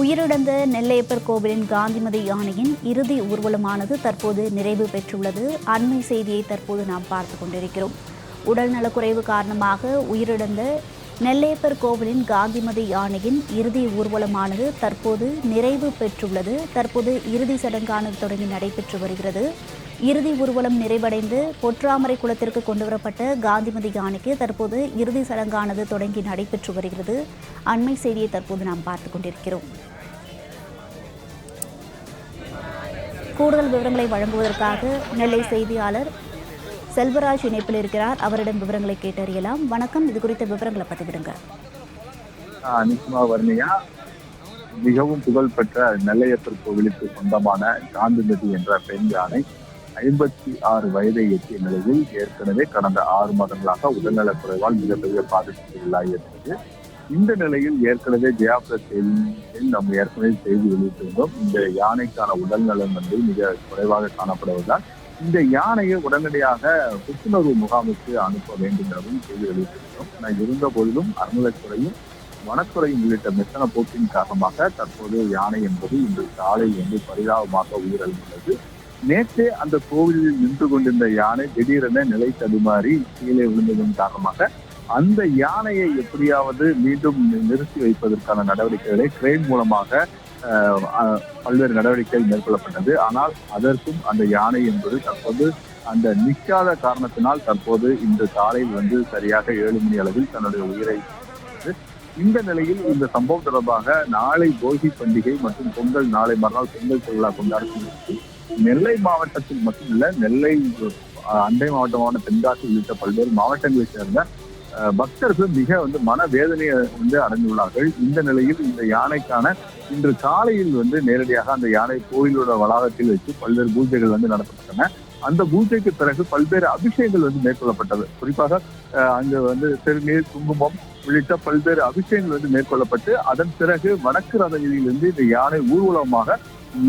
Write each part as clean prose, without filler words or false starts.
உயிரிழந்த நெல்லையப்பர் கோவிலின் காந்திமதி யானையின் இறுதி ஊர்வலமானது தற்போது நிறைவு பெற்றுள்ளது. அண்மை செய்தியை தற்போது நாம் பார்த்து கொண்டிருக்கிறோம். உடல் நலக்குறைவு காரணமாக உயிரிழந்த நெல்லையப்பர் கோவிலின் காந்திமதி யானையின் இறுதி ஊர்வலமானது தற்போது நிறைவு பெற்றுள்ளது. தற்போது இறுதி சடங்கானது தொடங்கி நடைபெற்று வருகிறது. இறுதி ஊர்வலம் நிறைவடைந்து பொற்றாமரை குளத்திற்கு கொண்டுவரப்பட்ட காந்திமதி யானைக்கு தற்போது இறுதி சடங்கானது தொடங்கி நடைபெற்று வருகிறது. அண்மை செய்தியை தற்போது நாம் பார்த்துக் கொண்டிருக்கிறோம். கூடுதல் விவரங்களை வழங்குவதற்காக நெல்லை செய்தியாளர் செல்வராஜ் இணைப்பில் இருக்கிறார். அவரிடம் விவரங்களை கேட்டறியலாம். வணக்கம், இது குறித்த விவரங்களை பதிவிடுங்க. நிச்சயமா வர்ணியா, மிகவும் புகழ்பெற்ற நெல்லையப்பர் கோவிலுக்கு சொந்தமான காந்திமதி என்ற பெண் யானை 56 வயதை எட்டிய நிலையில் ஏற்கனவே கடந்த 6 மாதங்களாக உடல்நலக் குறைவால் மிகப்பெரிய பாதிப்புக்கு உள்ளாகியிருந்தது. இந்த நிலையில் ஏற்கனவே ஜெயாபிரஸ் செய்தியில் நம்ம ஏற்கனவே செய்தி வெளியிட்டிருந்தோம். இந்த யானைக்கான உடல்நலம் மிக குறைவாக காணப்படுவதால் இந்த யானையை உடனடியாக புத்துணர்வு முகாமுக்கு அனுப்ப வேண்டும் எனவும் செய்தி வெளியிட்டிருந்தோம். ஆனால் இருந்த போதிலும் அறநிலைத்துறையும் வனத்துறையும் உள்ளிட்ட மெத்தன போக்கின் காரணமாக தற்போது யானை என்பது இன்று காலை பரிதாபமாக உயிரிழந்துள்ளது. நேற்றே அந்த கோவிலில் நின்று கொண்டிருந்த யானை திடீரென நிலை தடுமாறி கீழே விழுந்ததன் காரணமாக அந்த யானையை எப்படியாவது மீண்டும் நிறுத்தி வைப்பதற்கான நடவடிக்கைகளை கிரெயின் மூலமாக பல்வேறு நடவடிக்கைகள் மேற்கொள்ளப்பட்டது. ஆனால் அதற்கும் அந்த யானை என்பது தற்போது அந்த நிற்காத காரணத்தினால் தற்போது இன்று காலையில் சரியாக 7 மணி அளவில் தன்னுடைய உயிரை. இந்த நிலையில் இந்த சம்பவம் தொடர்பாக நாளை போகி பண்டிகை மற்றும் பொங்கல், நாளை மறுநாள் பொங்கல் திருவிழா கொண்டாடப்படும். நெல்லை மாவட்டத்தில் மட்டுமல்ல, நெல்லை அண்டை மாவட்டமான தென்காசி உள்ளிட்ட பல்வேறு மாவட்டங்களை சேர்ந்த பக்தர்கள் மிக மனவேதனையை அடைந்துள்ளார்கள். இந்த நிலையில் இந்த யானைக்கான இன்று காலையில் நேரடியாக அந்த யானை கோயிலோட வளாகத்தில் வச்சு பல்வேறு பூஜைகள் நடத்தப்பட்டன. அந்த பூஜைக்கு பிறகு பல்வேறு அபிஷேகங்கள் மேற்கொள்ளப்பட்டது. குறிப்பாக அங்கு திருநீர், குங்குமம் உள்ளிட்ட பல்வேறு அபிஷேகங்கள் மேற்கொள்ளப்பட்டு அதன் பிறகு வடக்கு ரத வீதியிலிருந்து இந்த யானை ஊர்வலமாக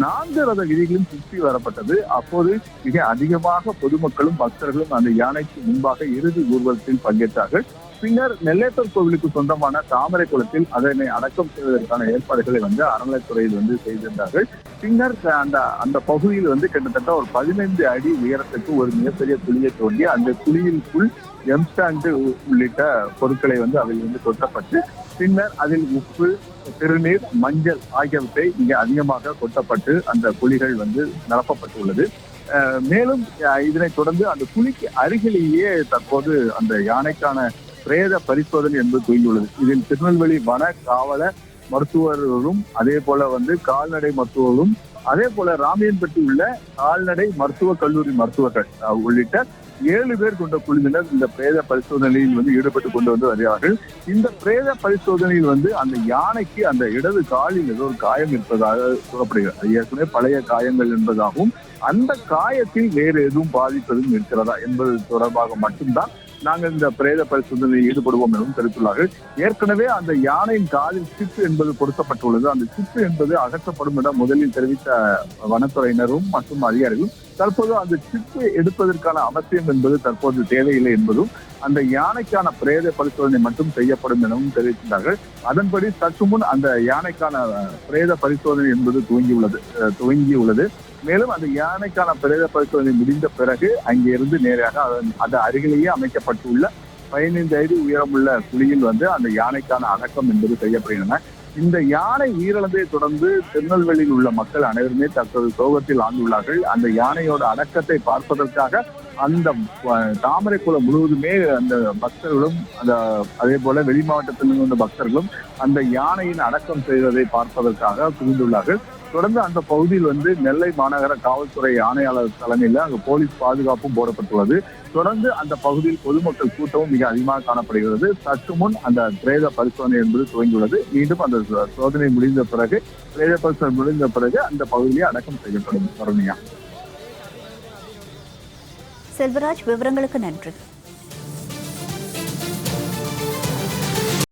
4 ரத வீதிகளும் சுற்றி வரப்பட்டது. அப்போது மிக அதிகமாக பொதுமக்களும் பக்தர்களும் அந்த யானைக்கு முன்பாக இறுதி ஊர்வலத்தில் பங்கேற்றார்கள். பின்னர் நெல்லையப்பர் கோவிலுக்கு சொந்தமான தாமரை குளத்தில் அதனை அடக்கம் செய்வதற்கான ஏற்பாடுகளை அறநிலைத்துறையில் செய்திருந்தார்கள். பின்னர் அந்த பகுதியில் கிட்டத்தட்ட ஒரு 15 அடி உயரத்துக்கு ஒரு மிகப்பெரிய குழியை தோண்டி அந்த குழியிற்குள் எம்ஸ்டாண்டு உள்ளிட்ட பொருட்களை அதில் கொட்டப்பட்டு பின்னர் அதில் உப்பு, திருநீர், மஞ்சள் ஆகியவற்றை மிக அதிகமாக கொட்டப்பட்டு அந்த குழிகள் நிரப்பப்பட்டுள்ளது. மேலும் இதனைத் தொடர்ந்து அந்த குழிக்கு அருகிலேயே தற்போது அந்த யானைக்கான பிரேத பரிசோதனை என்பது துவங்கியுள்ளது. இதில் திருநெல்வேலி வன காவல மருத்துவர்களும் அதே போல கால்நடை மருத்துவர்களும் அதே போல ராமியன்பட்டி உள்ள கால்நடை மருத்துவக் கல்லூரி மருத்துவர்கள் உள்ளிட்ட 7 பேர் கொண்ட குழுவினர் இந்த பிரேத பரிசோதனையில் ஈடுபட்டு கொண்டு வருகிறார்கள். இந்த பிரேத பரிசோதனையில் அந்த யானைக்கு அந்த இடது காலில் ஏதோ ஒரு காயம் இருப்பதாக கூறப்படுகிறது. ஏற்கனவே பழைய காயங்கள் என்பதாகவும் அந்த காயத்தில் வேறு எதுவும் பாதிப்பதும் இருக்கிறதா என்பது தொடர்பாக மட்டும்தான் நாங்கள் இந்த பிரேத பரிசோதனையில் ஈடுபடுவோம் எனவும் தெரிவித்துள்ளார்கள். ஏற்கனவே அந்த யானையின் காலில் சிப்பு என்பது பொருத்தப்பட்டுள்ளது. அந்த சிப்பு என்பது அகற்றப்படும் என முதலில் தெரிவித்த வனத்துறையினரும் மற்றும் அதிகாரிகளும் தற்போது அந்த சிப்பு எடுப்பதற்கான அவசியம் என்பது தற்போது தேவையில்லை என்பதும் அந்த யானைக்கான பிரேத பரிசோதனை மட்டும் செய்யப்படும் எனவும் தெரிவித்தார்கள். அதன்படி சற்று முன் அந்த யானைக்கான பிரேத பரிசோதனை என்பது துவங்கியுள்ளது. மேலும் அந்த யானைக்கான பிரேத பரிசோதனை முடிந்த பிறகு அங்கிருந்து நேராக அது அருகிலேயே அமைக்கப்பட்டுள்ள 15 அடி உயரமுள்ள குழியில் அந்த யானைக்கான அடக்கம் என்பது செய்யப்படுகின்றன. இந்த யானை உயிரிழந்ததை தொடர்ந்து திருநெல்வேலியில் உள்ள மக்கள் அனைவருமே தற்போது சோகத்தில் ஆழ்ந்துள்ளார்கள். அந்த யானையோட அடக்கத்தை பார்ப்பதற்காக அந்த தாமரை குளம் முழுவதுமே அந்த பக்தர்களும் அதே போல வெளி மாவட்டத்தில் வந்த பக்தர்களும் அந்த யானையின் அடக்கம் செய்வதை பார்ப்பதற்காக குவிந்துள்ளார்கள். தொடர்ந்து அந்த பகுதியில் நெல்லை மாநகர காவல்துறை ஆணையாளர் தலைமையில் அங்கு போலீஸ் பாதுகாப்பும் போடப்பட்டுள்ளது. தொடர்ந்து அந்த பகுதியில் பொதுமக்கள் கூட்டமும் மிக அதிகமாக காணப்படுகிறது. சற்று முன் அந்த பிரேத பரிசோதனை என்பது துவங்கியுள்ளது. மீண்டும் அந்த சோதனை முடிந்த பிறகு பிரேத பரிசோதனை முடிந்த பிறகு அந்த பகுதியை அடக்கம் செய்யப்படும். செல்வராஜ், விவரங்களுக்கு நன்றி.